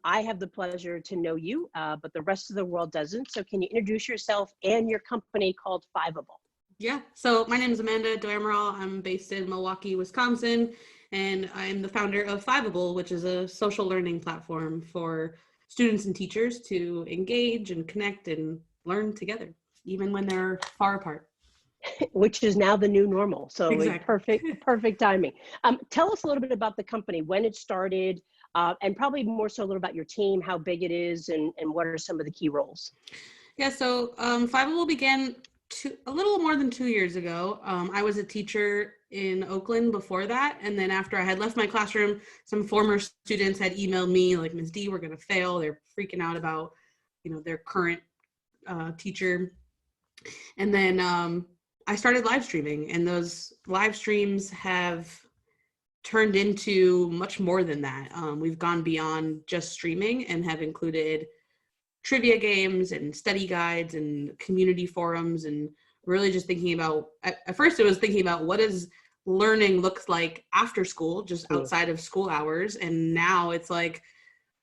I have the pleasure to know you, but the rest of the world doesn't. So can you introduce yourself and your company called Fiveable? Yeah, so my name is Amanda DoAmaral. I'm based in Milwaukee, Wisconsin, and I'm the founder of Fiveable, which is a social learning platform for students and teachers to engage and connect and learn together, even when they're far apart. Which is now the new normal. So Exactly. perfect timing. Tell us a little bit about the company, when it started, and probably more so a little about your team, how big it is, and what are some of the key roles? Yeah, so Fiveable began a little more than 2 years ago. I was a teacher in Oakland before that, and then after I had left my classroom, some former students had emailed me like, "Ms. D, we're going to fail." They're freaking out about, their current teacher. And then I started live streaming, and those live streams have turned into much more than that. We've gone beyond just streaming and have included trivia games and study guides and community forums, and really just thinking about, at first it was thinking about what does learning looks like after school, just outside of school hours. And now it's like,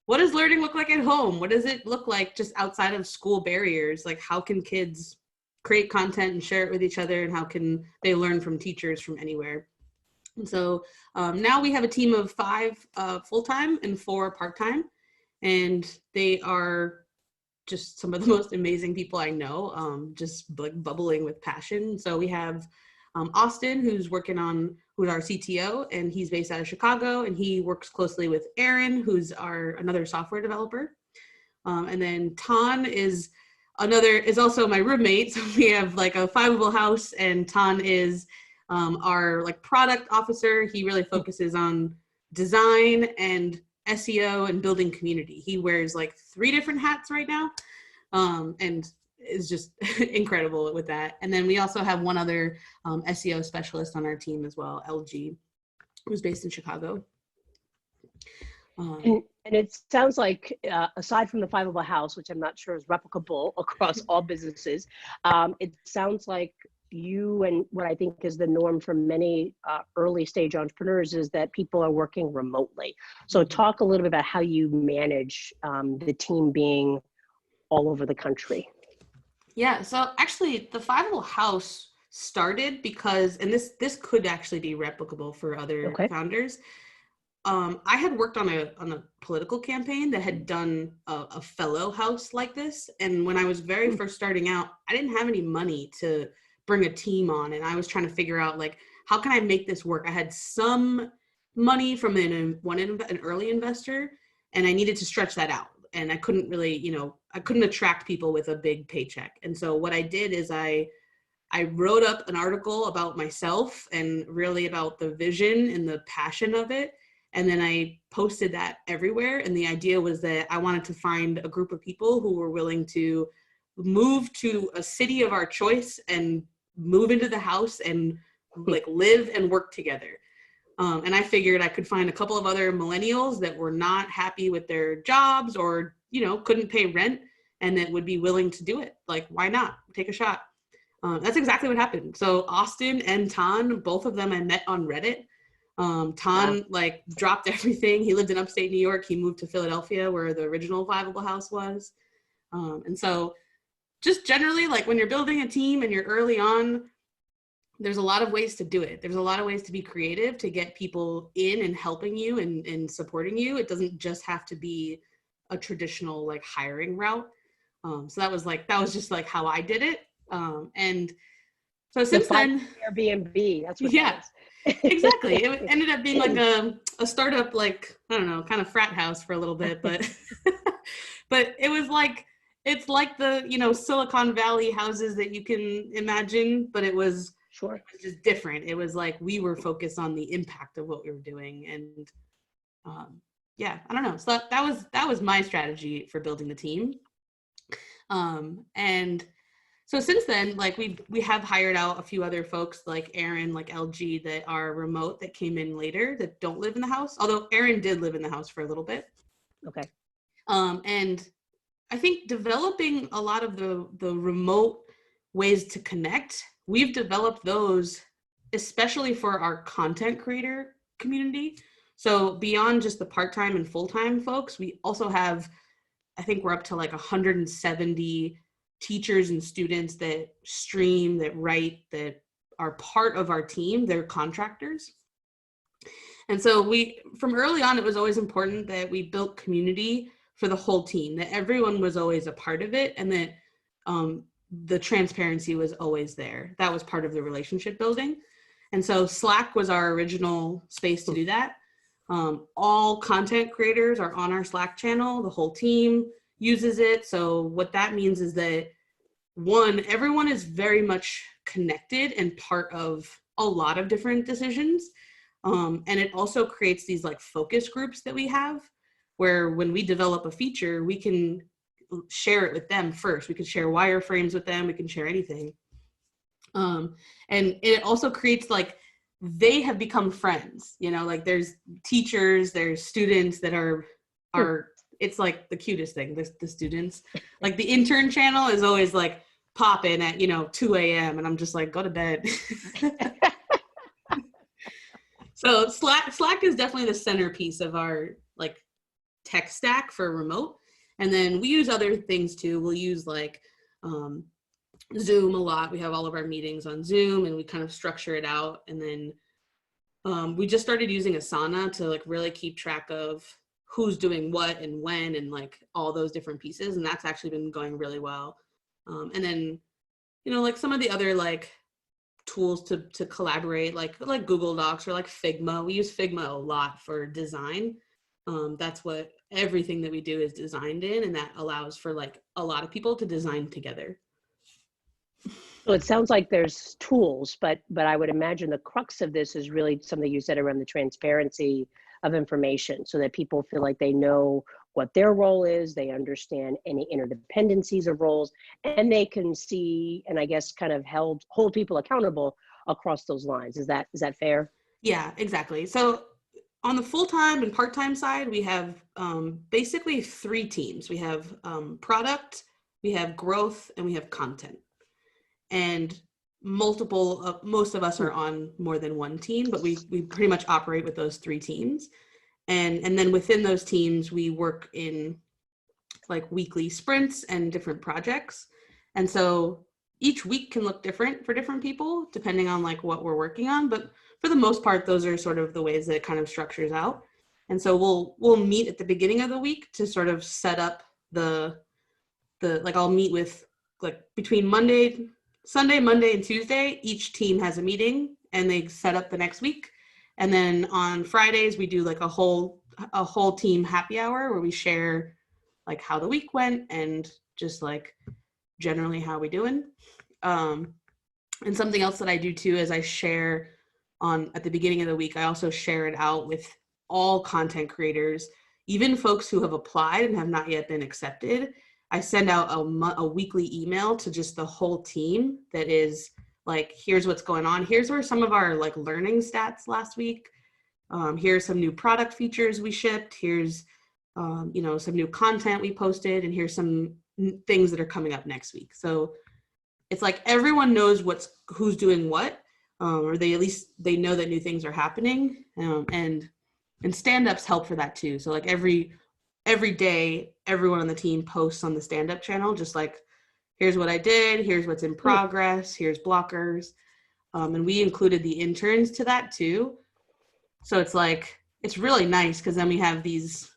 what does learning look like at home? What does it look like just outside of school barriers? Like, how can kids create content and share it with each other? And how can they learn from teachers from anywhere? And so now we have a team of 5 full-time and 4 part-time, and they are just some of the most amazing people I know, just like bubbling with passion. So we have Austin, who's our CTO, and he's based out of Chicago, and he works closely with Aaron, who's another software developer. And then Tan is also my roommate. So we have like a Fiveable house, and Tan is our like product officer. He really focuses on design and SEO and building community. He wears like 3 different hats right now, and is just incredible with that. And then we also have one other SEO specialist on our team as well, LG, who's based in Chicago. And it sounds like, aside from the Fiveable house, which I'm not sure is replicable across all businesses, it sounds like you, and what I think is the norm for many early stage entrepreneurs, is that people are working remotely. So talk a little bit about how you manage the team being all over the country. Yeah, so actually the Fiveable house started because, and this could actually be replicable for other founders. I had worked on a political campaign that had done a fellow house like this. And when I was very first starting out, I didn't have any money to bring a team on. And I was trying to figure out, like, how can I make this work? I had some money from an early investor, and I needed to stretch that out. And I couldn't really, I couldn't attract people with a big paycheck. And so what I did is I wrote up an article about myself and really about the vision and the passion of it. And then I posted that everywhere. And the idea was that I wanted to find a group of people who were willing to move to a city of our choice and move into the house and like live and work together. And I figured I could find a couple of other millennials that were not happy with their jobs or, couldn't pay rent, and that would be willing to do it. Like, why not? Take a shot. That's exactly what happened. So Austin and Tan, both of them I met on Reddit. Tan like dropped everything. He lived in upstate New York. He moved to Philadelphia, where the original Fiveable house was. And so just generally, like, when you're building a team and you're early on, there's a lot of ways to do it. There's a lot of ways to be creative, to get people in and helping you and supporting you. It doesn't just have to be a traditional like hiring route. So that was just like how I did it. And so since then, Airbnb, that's what yeah, exactly. It ended up being like a startup, like, I don't know, kind of frat house for a little bit, but but it was like, it's like the, Silicon Valley houses that you can imagine, but it was just different. It was like we were focused on the impact of what we were doing. And yeah, I don't know. So that was my strategy for building the team. And so since then, like, we have hired out a few other folks like Aaron, like LG, that are remote, that came in later, that don't live in the house. Although Aaron did live in the house for a little bit. Okay. And I think developing a lot of the remote ways to connect, we've developed those especially for our content creator community. So beyond just the part-time and full-time folks, we also have, I think we're up to like 170 teachers and students that stream, that write, that are part of our team. They're contractors. And so from early on, it was always important that we built community for the whole team, that everyone was always a part of it, and that the transparency was always there. That was part of the relationship building. And so Slack was our original space to do that. All content creators are on our Slack channel. The whole team uses it. So what that means is that, one, everyone is very much connected and part of a lot of different decisions. And it also creates these like focus groups that we have, where when we develop a feature, we can share it with them first. We can share wireframes with them. We can share anything. And it also creates like, they have become friends, you know, like there's teachers, there's students that are, it's like the cutest thing, the students, like the intern channel is always like popping at, 2 a.m. and I'm just like, go to bed. So Slack is definitely the centerpiece of our like tech stack for remote. And then we use other things too. We'll use like Zoom a lot. We have all of our meetings on Zoom and we kind of structure it out. And then we just started using Asana to like really keep track of who's doing what and when and like all those different pieces. And that's actually been going really well. And then, like some of the other like tools to collaborate, like Google Docs or like Figma. We use Figma a lot for design. That's what everything that we do is designed in, and that allows for like a lot of people to design together. So it sounds like there's tools, but I would imagine the crux of this is really something you said around the transparency of information, so that people feel like they know what their role is, they understand any interdependencies of roles, and they can see, and I guess kind of hold people accountable across those lines. Is that fair? Yeah, exactly. So on the full-time and part-time side, we have basically 3 teams. We have product, we have growth, and we have content. And most of us are on more than one team, but we pretty much operate with those 3 teams. And then within those teams, we work in like weekly sprints and different projects. And so each week can look different for different people, depending on like what we're working on. But for the most part, those are sort of the ways that it kind of structures out. And so we'll meet at the beginning of the week to sort of set up the like I'll meet with like between Sunday, Monday, and Tuesday, each team has a meeting and they set up the next week. And then on Fridays, we do like a whole team happy hour where we share like how the week went and just like generally how we doing. And something else that I do too is I share at the beginning of the week, I also share it out with all content creators, even folks who have applied and have not yet been accepted. I send out a weekly email to just the whole team that is like, here's what's going on. Here's where some of our like learning stats last week. Here's some new product features we shipped. Here's, some new content we posted, and here's some things that are coming up next week. So it's like everyone knows who's doing what, or they know that new things are happening. And stand-ups help for that too. So like every day, everyone on the team posts on the stand-up channel, just like, here's what I did, here's what's in progress, here's blockers. And we included the interns to that too. So it's like, it's really nice because then we have these,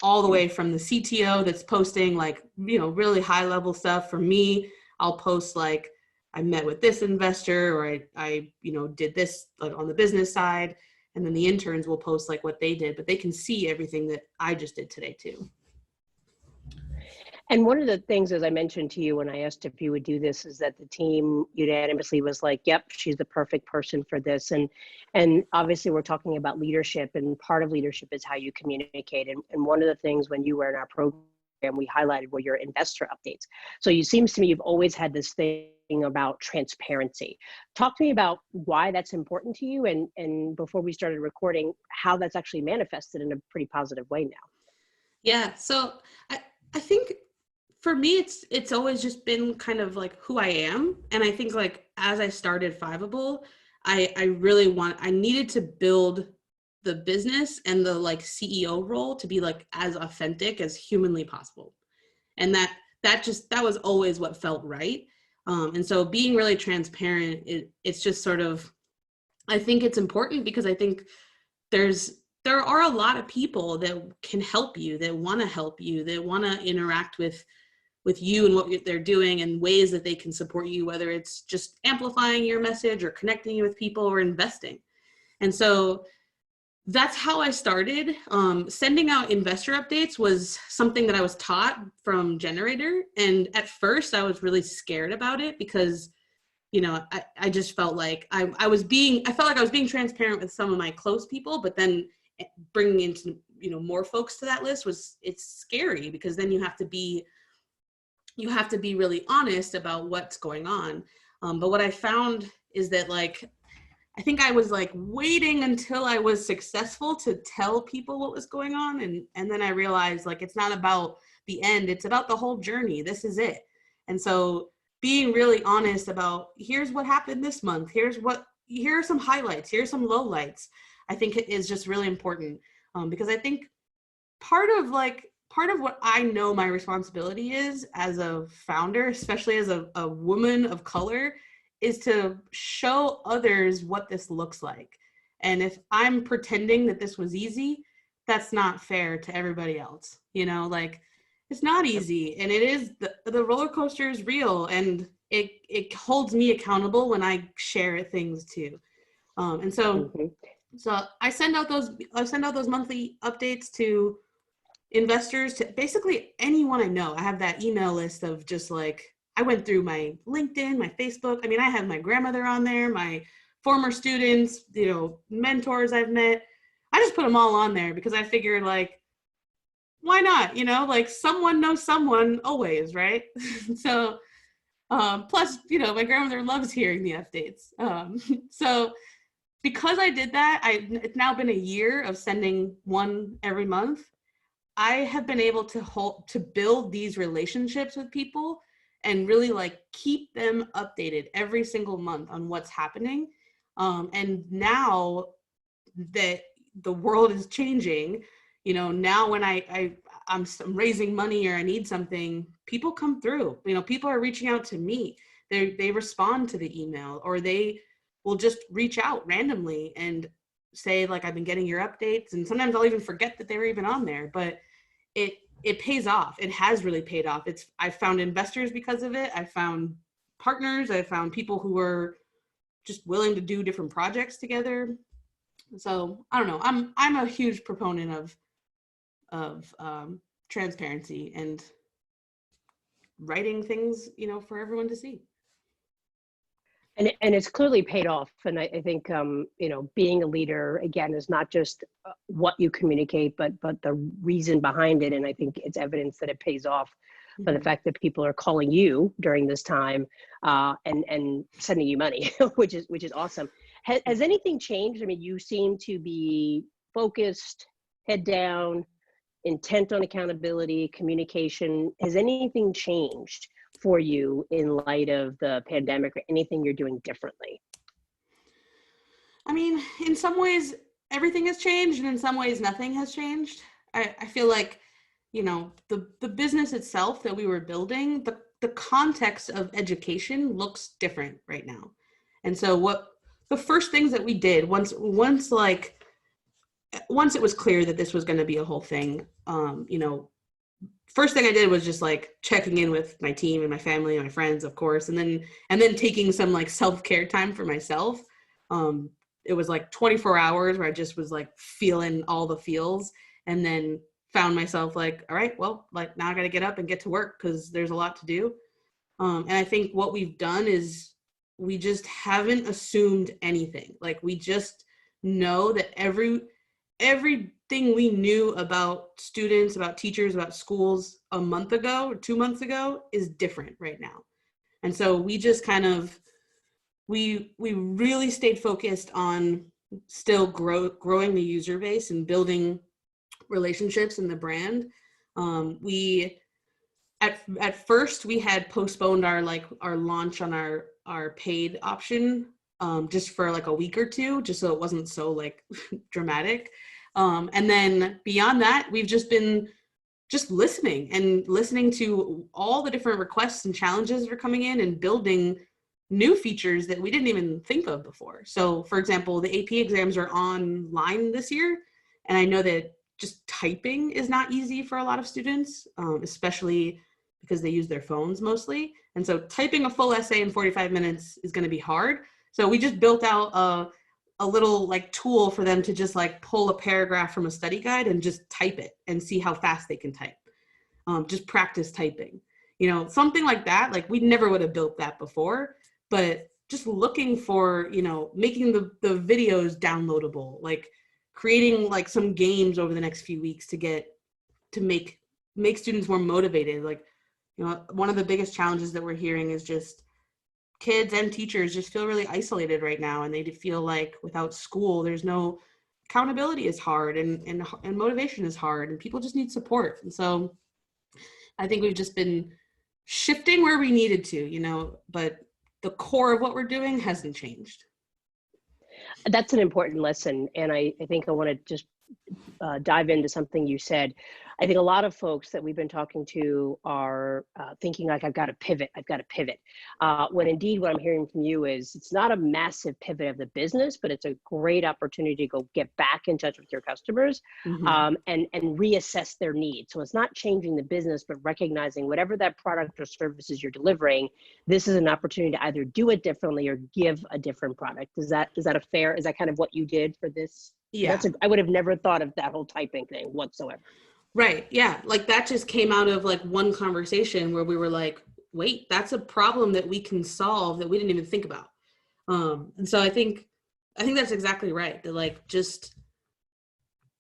all the way from the CTO that's posting like, really high level stuff. For me, I'll post like, I met with this investor, or I did this like on the business side. And then the interns will post like what they did, but they can see everything that I just did today too. And one of the things, as I mentioned to you when I asked if you would do this, is that the team unanimously was like, yep, she's the perfect person for this. And obviously we're talking about leadership, and part of leadership is how you communicate. And one of the things when you were in our program, we highlighted were your investor updates. So it seems to me you've always had this thing about transparency. Talk to me about why that's important to you, and before we started recording, how that's actually manifested in a pretty positive way now. Yeah, so I think for me, it's always just been kind of like who I am. And I think like as I started Fiveable, I needed to build the business and the like CEO role to be like as authentic as humanly possible. And that was always what felt right. And so being really transparent, it's just sort of, I think it's important because I think there are a lot of people that can help you, that want to help you, that want to interact with you and what they're doing and ways that they can support you, whether it's just amplifying your message or connecting you with people or investing. And so that's how I started. Sending out investor updates was something that I was taught from Generator. And at first I was really scared about it because, you know, I just felt like I felt like I was being transparent with some of my close people, but then bringing into, you know, more folks to that list it's scary because then you have to be really honest about what's going on. But what I found is that, like, I think I was like waiting until I was successful to tell people what was going on. And then I realized, like, it's not about the end, it's about the whole journey. This is it. And so being really honest about, here's what happened this month. Here are some highlights. Here's some lowlights. I think it is just really important because I think part of what I know my responsibility is as a founder, especially as a woman of color, is to show others what this looks like. And if I'm pretending that this was easy, that's not fair to everybody else. You know, like, it's not easy, and it is, the roller coaster is real, and it holds me accountable when I share things too. And so I send out those monthly updates to investors, to basically anyone I know. I have that email list of just like, I went through my LinkedIn, my Facebook. I mean, I have my grandmother on there, my former students, you know, mentors I've met. I just put them all on there because I figured, like, why not? You know, like, someone knows someone always, right? So, plus, you know, my grandmother loves hearing the updates. So because I did that, it's now been a year of sending one every month. I have been able to build these relationships with people and really, like, keep them updated every single month on what's happening. And now that the world is changing, you know, now when I'm raising money or I need something, people come through. You know, people are reaching out to me. They respond to the email, or they will just reach out randomly and say, like, I've been getting your updates. And sometimes I'll even forget that they were even on there, but it pays off. It has really paid off. I found investors because of it. I found partners. I found people who were just willing to do different projects together. So I don't know. I'm a huge proponent of transparency and writing things, you know, for everyone to see. And it's clearly paid off. And I think, you know, being a leader, again, is not just what you communicate, but the reason behind it. And I think it's evidence that it pays off for the fact that people are calling you during this time and sending you money, which is awesome. Has anything changed? I mean, you seem to be focused, head down, intent on accountability, communication. Has anything changed for you in light of the pandemic, or anything you're doing differently? I mean, in some ways, everything has changed, and in some ways, nothing has changed. I feel like, you know, the business itself that we were building, the context of education looks different right now. And so the first things that we did once it was clear that this was going to be a whole thing, you know, first thing I did was just, like, checking in with my team and my family and my friends, of course, and then taking some, like, self-care time for myself. It was like 24 hours where I just was, like, feeling all the feels, and then found myself like, all right, well, like, now I got to get up and get to work because there's a lot to do. And I think what we've done is we just haven't assumed anything. Like, we just know that everything we knew about students, about teachers, about schools a month ago or 2 months ago is different right now. And so we just kind of, we really stayed focused on still growing the user base and building relationships in the brand. We at first we had postponed our launch on our paid option just for like a week or two, just so it wasn't so like dramatic. And then beyond that, we've just been just listening to all the different requests and challenges that are coming in and building new features that we didn't even think of before. So for example, the AP exams are online this year. And I know that just typing is not easy for a lot of students, especially because they use their phones mostly. And so typing a full essay in 45 minutes is going to be hard. So we just built out a little like tool for them to just like pull a paragraph from a study guide and just type it and see how fast they can type. Just practice typing, something like that. Like we never would have built that before, but just looking for, making the videos downloadable, like creating like some games over the next few weeks to make students more motivated. Like, one of the biggest challenges that we're hearing is just kids and teachers just feel really isolated right now, and they feel like without school, there's no accountability is hard and motivation is hard, and people just need support. And so I think we've just been shifting where we needed to, but the core of what we're doing hasn't changed. That's an important lesson. And I think I want to just dive into something you said. I think a lot of folks that we've been talking to are thinking like, I've got to pivot. When indeed what I'm hearing from you is it's not a massive pivot of the business, but it's a great opportunity to go get back in touch with your customers and reassess their needs. So it's not changing the business, but recognizing whatever that product or services you're delivering, this is an opportunity to either do it differently or give a different product. Is that kind of what you did for this? Yeah. I would have never thought of that whole typing thing whatsoever. Right. Yeah. Like that just came out of like one conversation where we were like, wait, that's a problem that we can solve that we didn't even think about. And so I think that's exactly right. That like just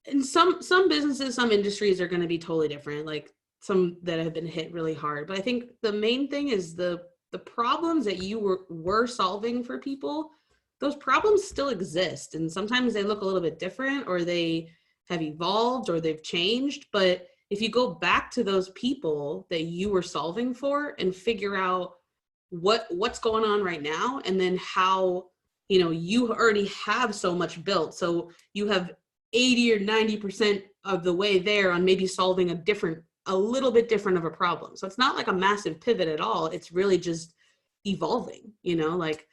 in some businesses, some industries are going to be totally different, like some that have been hit really hard. But I think the main thing is the problems that you were solving for people, those problems still exist. And sometimes they look a little bit different, or they have evolved, or they've changed. But if you go back to those people that you were solving for and figure out what's going on right now, and then how, you already have so much built. So you have 80 or 90% of the way there on maybe solving a little bit different of a problem. So it's not like a massive pivot at all. It's really just evolving, like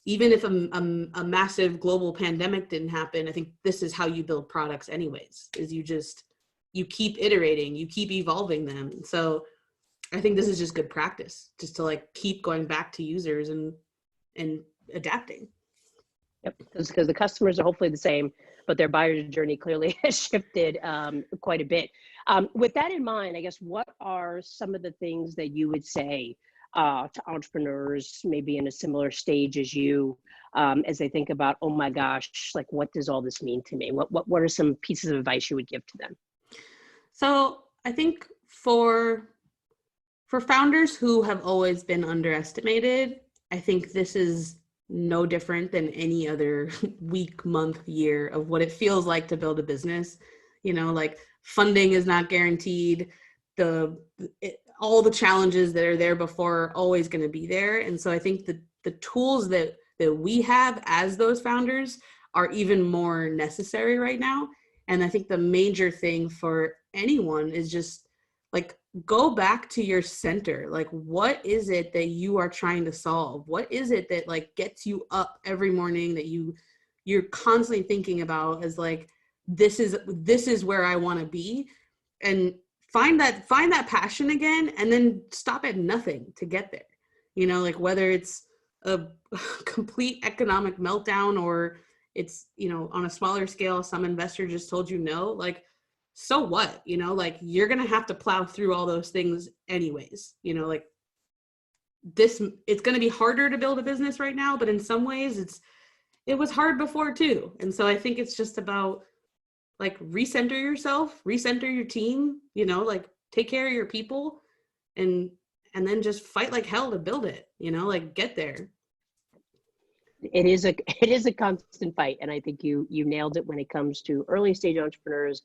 even if a massive global pandemic didn't happen, I think this is how you build products anyways, is you keep iterating, you keep evolving them. So I think this is just good practice, just to like keep going back to users and adapting. Yep, because the customers are hopefully the same, but their buyer's journey clearly has shifted quite a bit. With that in mind, I guess, what are some of the things that you would say to entrepreneurs maybe in a similar stage as you, as they think about, oh my gosh, like what does all this mean to me? What are some pieces of advice you would give to them? So I think for founders who have always been underestimated, I think this is no different than any other week, month, year of what it feels like to build a business. Like funding is not guaranteed. All the challenges that are there before are always going to be there. And so I think the tools that we have as those founders are even more necessary right now. And I think the major thing for anyone is just like, go back to your center. Like, what is it that you are trying to solve? What is it that like gets you up every morning, that you're constantly thinking about as like, this is where I want to be? And find that passion again, and then stop at nothing to get there. Like whether it's a complete economic meltdown, or it's, on a smaller scale, some investor just told you no, like, so what, like you're going to have to plow through all those things anyways, like it's going to be harder to build a business right now, but in some ways it was hard before too. And so I think it's just about like recenter yourself, recenter your team, like take care of your people, and then just fight like hell to build it, like get there. It is a constant fight. And I think you nailed it when it comes to early stage entrepreneurs.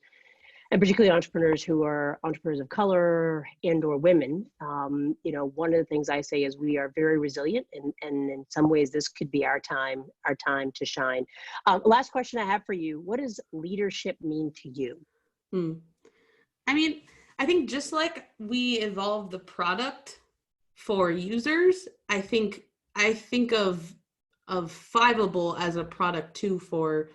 and particularly entrepreneurs who are entrepreneurs of color and or women. One of the things I say is we are very resilient, and in some ways this could be our time to shine. Last question I have for you: what does leadership mean to you? I mean, I think just like we evolve the product for users, I think of Fiveable as a product too for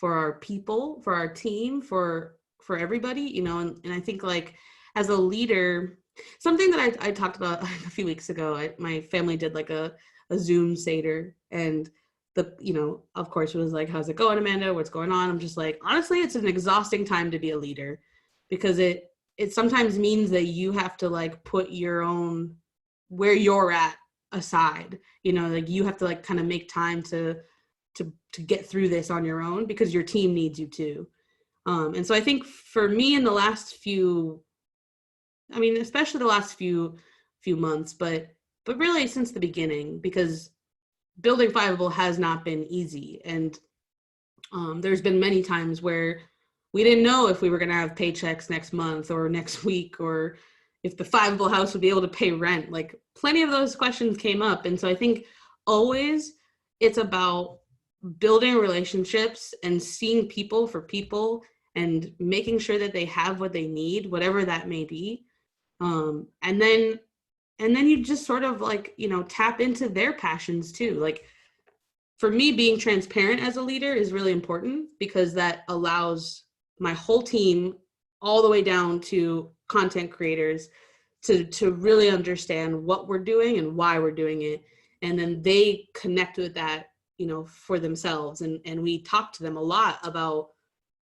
our people, for our team, for everybody, and I think like as a leader, something that I talked about a few weeks ago, my family did like a Zoom Seder, and of course it was like, how's it going, Amanda? What's going on? I'm just like, honestly, it's an exhausting time to be a leader, because it sometimes means that you have to like put your own, where you're at, aside, like you have to like kind of make time to get through this on your own, because your team needs you too. And so I think for me in the last few, especially the last few months, but really since the beginning, because building Fiveable has not been easy. And there's been many times where we didn't know if we were going to have paychecks next month or next week, or if the Fiveable house would be able to pay rent. Like plenty of those questions came up. And so I think always it's about building relationships and seeing people for people and making sure that they have what they need, whatever that may be. And then you just sort of like, tap into their passions too. Like for me, being transparent as a leader is really important, because that allows my whole team, all the way down to content creators, to really understand what we're doing and why we're doing it. And then they connect with that, for themselves. And we talk to them a lot about,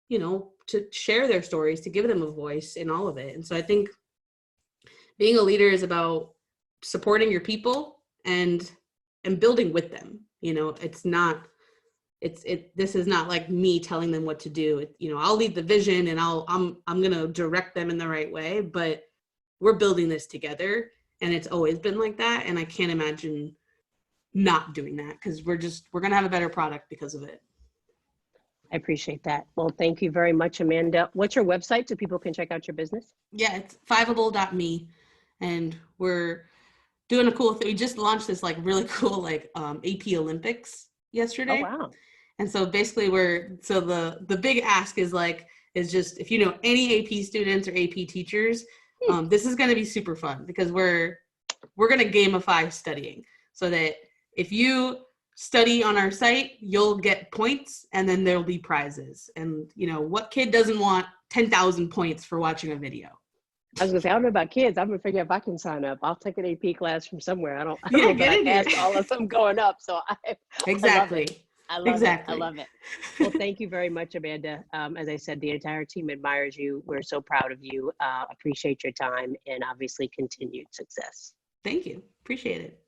to share their stories, to give them a voice in all of it. And so I think being a leader is about supporting your people and building with them. This is not like me telling them what to do. I'll lead the vision and I'm going to direct them in the right way, but we're building this together, and it's always been like that. And I can't imagine not doing that, because we're going to have a better product because of it. I appreciate that. Well, thank you very much, Amanda. What's your website so people can check out your business? Yeah, it's fiveable.me. And we're doing a cool thing. We just launched this like really cool like AP Olympics yesterday. Oh, wow. And so basically the big ask is just, if you know any AP students or AP teachers, this is going to be super fun, because we're going to gamify studying, so that if you study on our site, you'll get points, and then there'll be prizes. And what kid doesn't want 10,000 points for watching a video? I was gonna say, I don't know about kids. I'm gonna figure out if I can sign up. I'll take an AP class from somewhere. I don't know that I passed all of them going up. So Exactly. I love it. I love it. Well, thank you very much, Amanda. As I said, the entire team admires you. We're so proud of you. Appreciate your time, and obviously continued success. Thank you. Appreciate it.